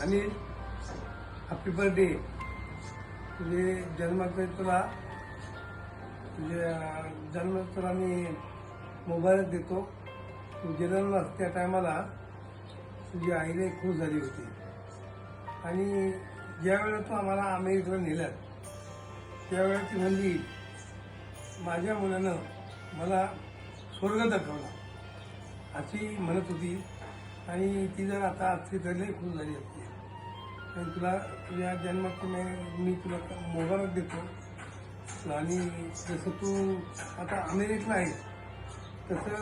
आणि happy birthday. तुझे जन्माचे तुला मी मोबाईल देतो. तू जन्मलास त्या टायमाला तुझी आईने खुश झाली होती आणि ज्यावेळेला तू आम्हाला अमेरिकेला नेलं त्यावेळेला ती म्हणली माझ्या मुलानं मला स्वर्ग दाखवला अशी म्हणत होती आणि ती जर आता असली तर लई खुश झाली असते. आणि तुला तुझ्या जन्मात मी तुला मोबाईल देतो आणि जसं तू आता अमेरिकेला आहे तसं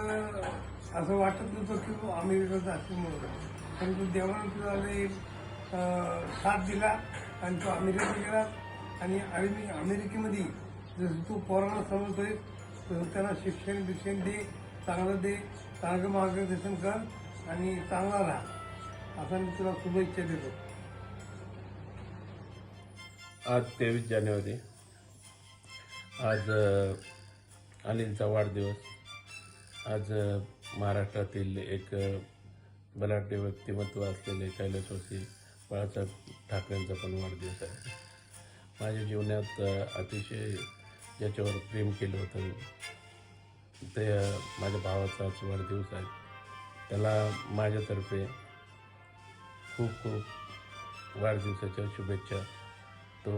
असं वाटत नव्हतं की तू अमेरिकेला जाशील म्हणून, परंतु देवानं तुला लई साथ दिला आणि तू अमेरिकेला गेला. आणि अमेरिकेमध्ये जसं तू पोरांना समजतोय तसं त्यांना शिक्षण दे, चांगलं दे, चांगलं मार्गदर्शन कर आणि चांगला राहा असं मी तुला शुभेच्छा देतो. आज 23 जानेवारी, आज अनिलचा वाढदिवस. आज महाराष्ट्रातील एक बलाढ्य व्यक्तिमत्व असलेले कैलासवासी बाळासाहेब ठाकरेंचा पण वाढदिवस आहे. माझ्या जीवनात अतिशय ज्याच्यावर प्रेम केलं होतं ते माझ्या भावाचाच वाढदिवस आहे. त्याला माझ्यातर्फे खूप खूप वाढदिवसाच्या शुभेच्छा. तो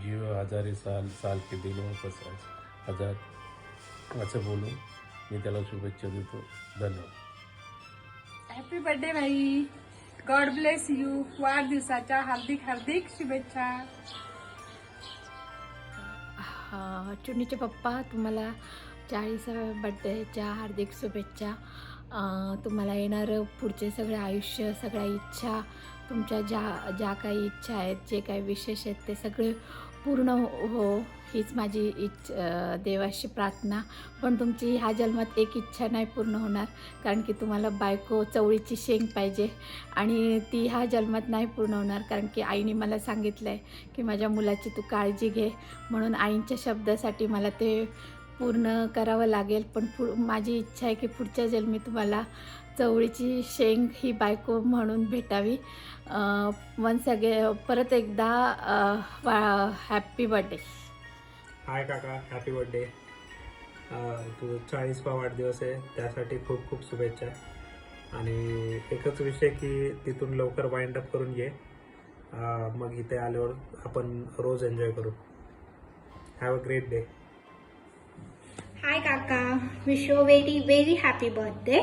जीव हजारे साल के दिन वापस हजार असं बोलून मी त्याला शुभेच्छा देतो. धन्यवाद. हॅपी बर्थडे भाई. God bless you. वाढदिवसाच्या हार्दिक हार्दिक शुभेच्छा. चुनीचे पप्पा, तुम्हाला 40व्या बड्डेच्या हार्दिक शुभेच्छा. तुम्हाला येणारं पुढचे सगळे आयुष्य, सगळ्या इच्छा, तुमच्या ज्या काही इच्छा आहेत, जे काही विशेष आहेत ते सगळे पूर्ण हो हीच माझी देवाशी प्रार्थना. पण तुमची ह्या जन्मात एक इच्छा नाही पूर्ण होणार, कारण की तुम्हाला बायको चवळीची शेंग पाहिजे आणि ती ह्या जन्मात नाही पूर्ण होणार, कारण की आईने मला सांगितलं आहे की माझ्या मुलाची तू काळजी घे, म्हणून आईंच्या शब्दासाठी मला ते पूर्ण करावं लागेल. पण माझी इच्छा आहे की पुढच्या जन्मी तुम्हाला चवळीची शेंग ही बायको म्हणून भेटावी. परत एकदा हॅपी बर्थडे. हाय काका, हॅपी बर्थडे. तुझं 40वा वाढदिवस आहे, त्यासाठी खूप खूप शुभेच्छा. आणि एकच विषय की तिथून लवकर वाइंड अप करून घे, मग इथे आल्यावर आपण रोज एन्जॉय करू. Have a great day. Hi काका, wish you very very happy birthday.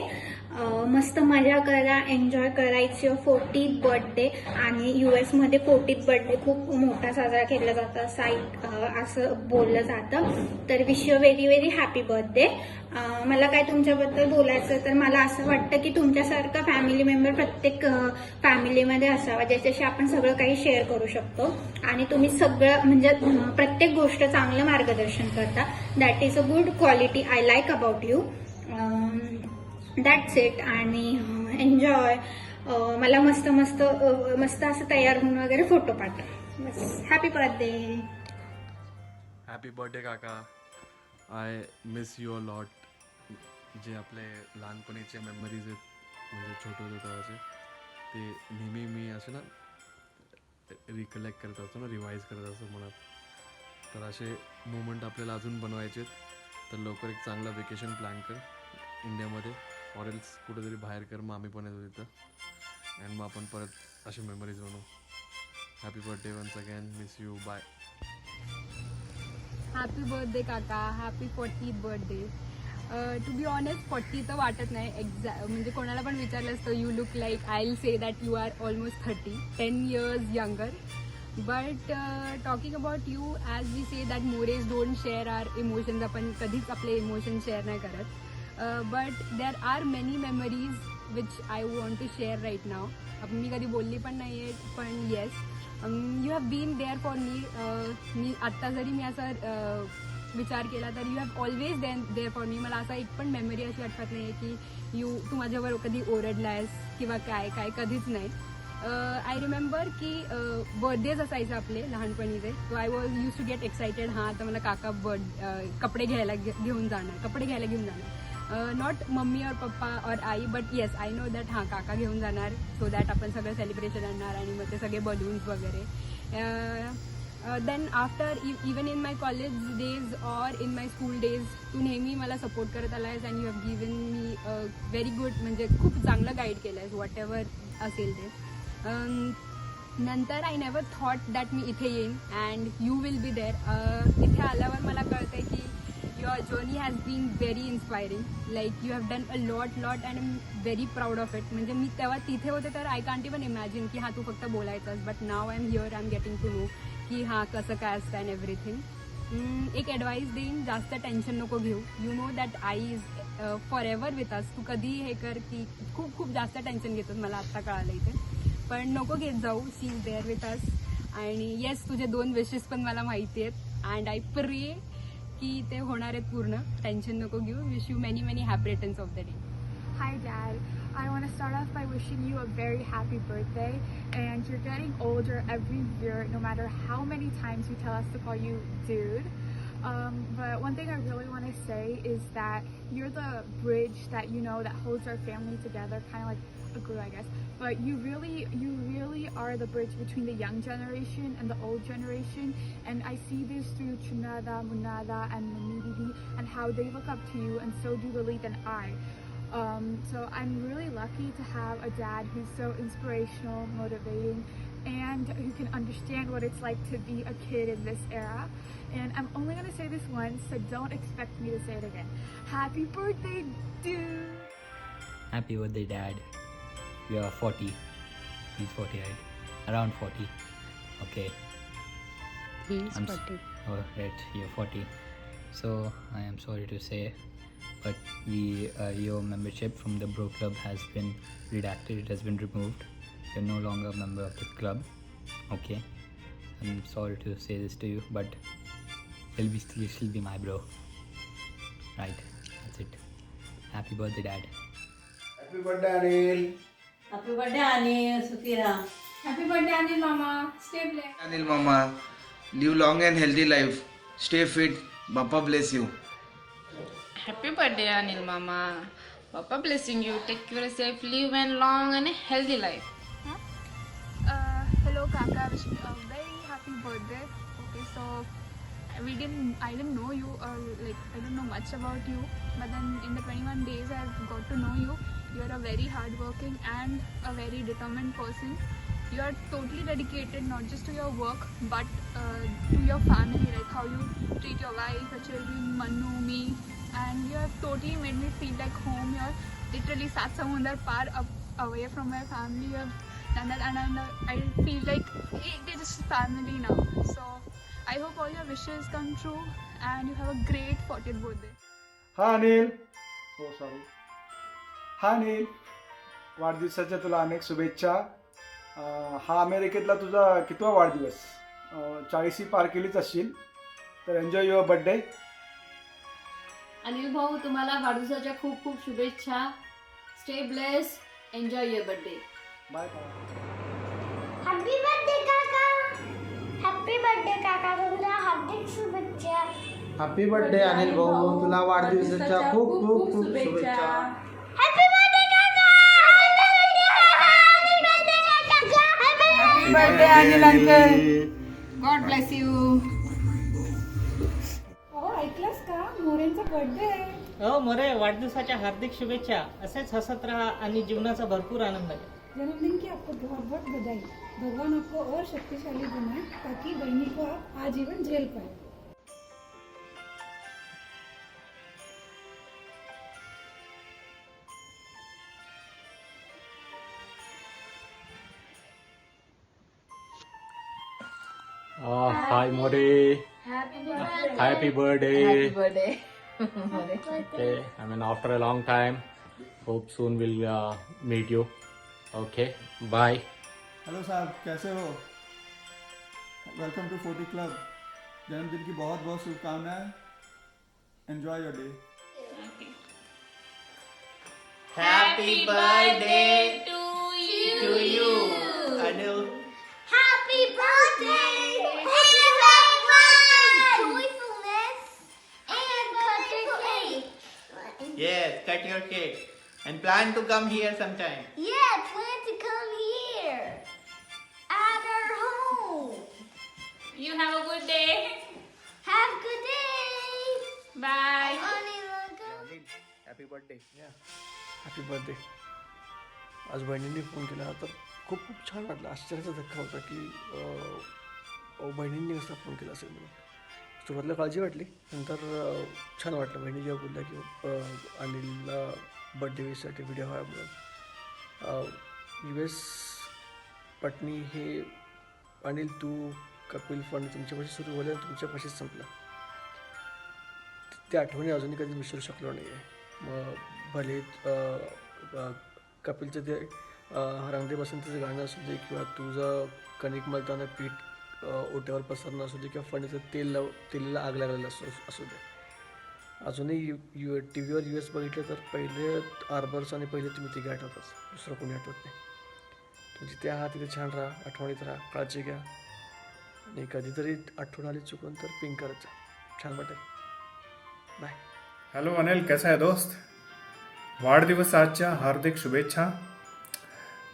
मस्त मजा करा, एन्जॉय करायची 40th बर्थडे. आणि US मध्ये 40th बर्थडे खूप मोठा साजरा केला जातो असं बोललं जातं. तर wish you very very happy birthday. मला काय तुमच्याबद्दल बोलायचं तर मला असं वाटतं की तुमच्यासारखा फॅमिली मेंबर प्रत्येक फॅमिलीमध्ये असावा, ज्याच्याशी आपण सगळं काही शेअर करू शकतो. आणि तुम्ही सगळं म्हणजे प्रत्येक गोष्ट चांगलं मार्गदर्शन करता. That is a good quality I like about you. That's it. आणि एन्जॉय. मला मस्त असं तयार होऊन वगैरे फोटो पाठवा. बस. Happy birthday. हॅपी बर्थडे काका. I miss you a lot. जे आपले लहानपणीचे मेमरीज आहेत, म्हणजे छोटे होते तेव्हाचे, ते नेहमी मी असे ना रिकलेक्ट करत असतो ना, रिवाईज करत असतो मनात. तर असे मोमेंट आपल्याला अजून बनवायचे आहेत. तर लवकर एक चांगला वेकेशन प्लॅन कर इंडियामध्ये, ऑरेल्स कुठेतरी बाहेर कर. मग आम्ही पण येतो तिथं अँड मग आपण परत असे मेमरीज बनवू. Happy birthday once again. Miss you. Bye. Happy birthday काका. Happy 40th birthday. To be honest 40 तर वाटत नाही म्हणजे कोणाला पण विचारलं असतं you look like, I will say that you are almost 10 years younger. But talking about you, as we say that Mores don't share our emotions. आपण कधीच आपले इमोशन्स शेअर नाही करत. But there are many memories which I want to share right now. मी कधी बोलली पण नाही आहे, पण yes, you have been there for me. मी आत्ता जरी मी असं विचार केला तर you have always there for me. मला असं एक पण मेमरी अशी आठवत नाही आहे की तू माझ्यावर कधी ओरडलायस किंवा काय कधीच नाही. आय रिमेंबर की बर्थडेज असायचे आपले लहानपणीचे. So I was used to get excited. हां, तर मला काका कपडे घ्यायला घेऊन जाणार. नॉट मम्मी और पप्पा और आई, but yes I know that हां काका घेऊन जाणार सो दॅट आपण सगळं सेलिब्रेशन आणणार आणि मग ते सगळे बलून्स वगैरे. Then after even in my college days और इन माय स्कूल डेज तू नेहमी मला सपोर्ट करत आला आहेस and you have given me very good, म्हणजे खूप चांगलं गाईड केलं आहेस वॉट एव्हर असेल ते. नंतर आय नेवर थॉट दॅट मी इथे येईन and you will be there. इथे आल्यावर मला कळतं आहे की your journey has been very inspiring. Like you have done a lot and I'm very proud of it. म्हणजे मी तेव्हा तिथे होते तर आय कांट इवन इमॅजिन की हां तू फक्त बोलायचंस, but now I am here, I am getting to know की हां कसं काय असतं अँड एव्हरीथिंग. एक ॲडवाईस देईन, जास्त टेन्शन नको घेऊ. यू नो दॅट आई is forever with us. तू कधी हे कर की खूप जास्त टेन्शन घेतोस, मला आत्ता कळालं इथे, पण नको घेत जाऊ. शी इज देअर विथ अस. आणि येस तुझे 2 विशेस पण मला माहिती आहेत अँड आय प्रे की ते होणार आहेत पूर्ण. टेन्शन नको घेऊ. Wish you many happy returns of the day. Hi Dad, I want to start off by wishing you a very happy birthday, and you're getting older every year no matter how many times you tell us to call you dude. But one thing I really want to say is that you're the bridge that that holds our family together, kind of like a glue, I guess. But you really are the bridge between the young generation and the old generation, and I see this through Chunada, Munada, and Mamidi, and how they look up to you, and so do Lalit and I. So I'm really lucky to have a dad who's so inspirational, motivating, and who can understand what it's like to be a kid in this era. And I'm only going to say this once, so don't expect me to say it again. Happy birthday, dude! Happy birthday, Dad. You are 40. He's 40, right? Around 40. Okay. He's 40. Oh, right. You're 40. So I am sorry to say, but your membership from the Bro Club has been redacted. It has been removed. You're no longer a member of the club. Okay. I'm sorry to say this to you, but you'll still be my bro. Right. That's it. Happy birthday, Dad. Happy birthday Anil. Happy birthday Anil, सुखी राहा. Happy birthday Anil मामा. Stay blessed. Anil Mama, live long and healthy life. Stay fit. Bappa bless you. Happy birthday, Anil Mama. Papa blessing you. Take yourself, live and long and a healthy life. Hello Kaka, wish me a very happy birthday. Okay, so I didn't know you, or like I don't know much about you, but then in the 21 days I've got to know you. You're a very hardworking and a very determined person. You are totally dedicated not just to your work but to your family, like how you treat your wife, your children, Manu, me, and you have totally made me feel like home. You're literally sat samundar par up away from my family. You have done that, and I feel like they're just family now. So I hope all your wishes come true and you have a great 40th birthday. हा अनिल. हो sorry. हा अनिल, वाढदिवसाच्या तुला अनेक शुभेच्छा. हा अमेरिकेतला तुझा कितवा वाढदिवस? 40 पार केलीच असशील, तर एन्जॉय युअर बर्थडे. अनिल भाऊ, तुम्हाला वाढदिवसाच्या खूप खूप शुभेच्छा. Stay bless, enjoy your birthday. Bye bye. Happy birthday काका. हॅपी बर्थडे काका, तुला हार्दिक शुभेच्छा. हॅपी बर्थडे अनिल भाऊ, तुला वाढदिवसाच्या खूप खूप खूप शुभेच्छा. हॅपी बर्थडे काका. Happy birthday Anil uncle. God bless you. ऐकलंस का, मोरेंचा बर्थडे आहे. हो मोरे, वाढदिवसाच्या हार्दिक शुभेच्छा. असेच हसत राहा आणि जीवनाचा भरपूर आनंद आहे. जन्मदिन की आपको बहुत बहुत बधाई. भगवान आपको और शक्तिशाली बनाए ताकि बहनी को आप आजीवन झेल पाए. Hi More. Happy birthday. Okay, I mean after a long time. Hope soon we'll meet you. Okay, bye. Hello साहब, कैसे हो? Welcome to 40 club. जन्मदिन की बहुत बहुत शुभकामनाएं. Enjoy your day. Happy birthday to you, Anil. Happy birthday, everyone! Joyfulness and cutting cake. Yes, cut your cake. And plan to come here sometime. Yeah, plan to come here. At our home. You have a good day. Have a good day. Bye. Happy birthday. Happy birthday. आज बहिणींनी phone केला तर खूप खूप छान वाटलं. आश्चर्याचा धक्का होता की बहिणींनी कसा फोन केला असेल म्हणून. सुरुवातीला काळजी वाटली, नंतर छान वाटलं. बहिणी जेव्हा बोलल्या की अनिलला बर्थडे विशसाठी व्हिडिओ हवा म्हणून. US पटनी हे अनिल, तू, कपिल फंड तुमच्यापाशी सुरू झालं आणि तुमच्यापाशीच संपला. त्या आठवणी अजूनही कधी विसरू शकलो नाही आहे. मग भले कपिलचं ते रंगदे बसंतीचं गाणं असू दे, किंवा तुझं कणिक मळताना पीठ ओट्यावर पसरणं असू दे, किंवा फणीचं तेलाला आग लागलेलं असू दे. अजूनही TV वर US बघितलं तर पहिले आर्बर्स आणि पहिले तुम्ही तिघे आठवतच, दुसरं कोणी आठवत नाही. तुम्ही जिथे आहात तिथे छान राहा, आठवणीत राहा, काळजी घ्या, आणि कधीतरी आठवण आली चुकून तर पिंक करत जा, छान वाटेल. बाय. हॅलो अनिल, कैसा है दोस्त? वाढदिवसाच्या हार्दिक शुभेच्छा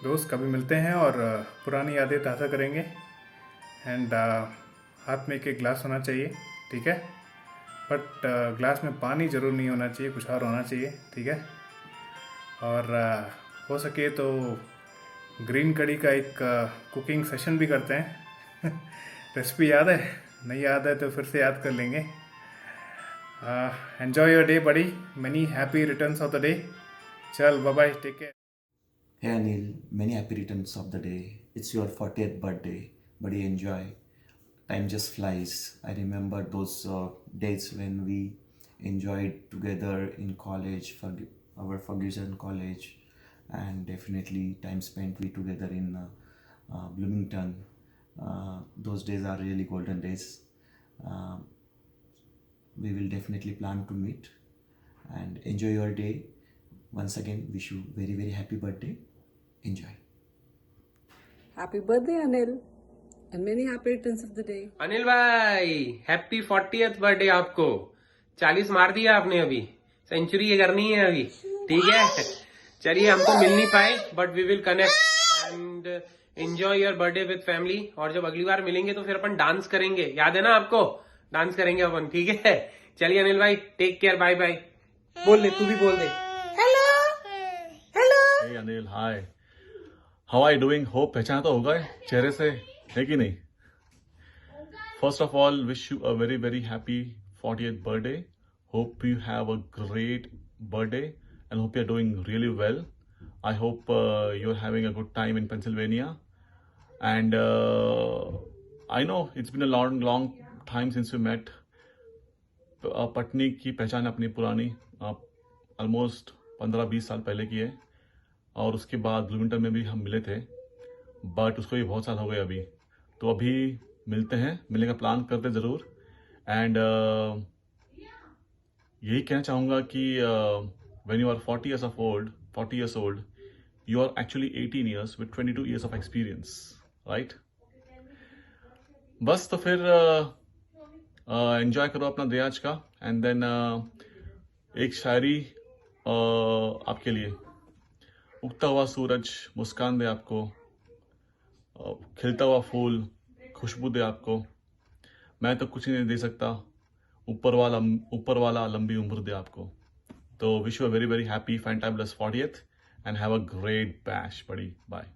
दोस्त. कभी मिलते हैं और पुरानी यादें ताज़ा करेंगे. एंड हाथ में एक गिलास होना चाहिए, ठीक है? बट ग्लास में पानी ज़रूर नहीं होना चाहिए, कुछ और होना चाहिए, ठीक है? और हो सके तो ग्रीन कड़ी का एक कुकिंग सेशन भी करते हैं. रेसिपी याद है? नहीं याद है तो फिर से याद कर लेंगे. Enjoy your day, buddy. Many happy returns of the day. Chal, bye bye. Take care. Hey Anil, many happy returns of the day. It's your 40th birthday. Buddy, enjoy. Time just flies. I remember those days when we enjoyed together in college, our Ferguson College, and definitely time spent we together in Bloomington. Those days are really golden days. We will definitely plan to meet and enjoy your day. Once again, wish you very very happy birthday. Enjoy. Happy birthday, Anil, and many happy returns of the day. Anil भाई, happy 40th birthday आपको. 40 मार दिया आपने, अभी century ये करनी है अभी, ठीक है? चलिए, हम तो मिल नहीं पाए, but we will connect and enjoy your birthday with family. और जब अगली बार मिलेंगे तो फिर अपन डांस करेंगे, याद है ना आपको? डांस करेंगे अपन, ठीक है? चलिए अनिल भाई, टेक केयर, बाय बाय. बोल दे, तू भी बोल दे. Hey Anil, hi. How are you doing? Hope पहचाना तो होगा चेहरे से, है कि नहीं? First of all, wish you a very very happy 40th birthday. Hope you have a great birthday and hope you're doing really well. I hope you're having a good time in Pennsylvania. And I know it's been a long time since we met. Patni की पहचान अपनी पुरानी almost 15-20 साल पहले की है, और उसके बाद ब्लूमिंगटन में भी हम मिले थे, बट उसको भी बहुत साल हो गए अभी. तो अभी मिलते हैं, मिलने का प्लान करते ज़रूर. एंड यही कहना चाहूँगा कि when you are 40 years old, you are actually 18 years with 22 years of experience, right? बस तो फिर एंजॉय करो अपना डे आज का. एंड देन एक शायरी आपके लिए. उगता हुआ सूरज मुस्कान दे आपको, खिलता हुआ फूल खुशबू दे आपको, मैं तो कुछ नहीं दे सकता, ऊपर वाला लंबी उम्र दे आपको. तो wish you a very very happy fantabulous 40th and have a great bash, buddy. Bye.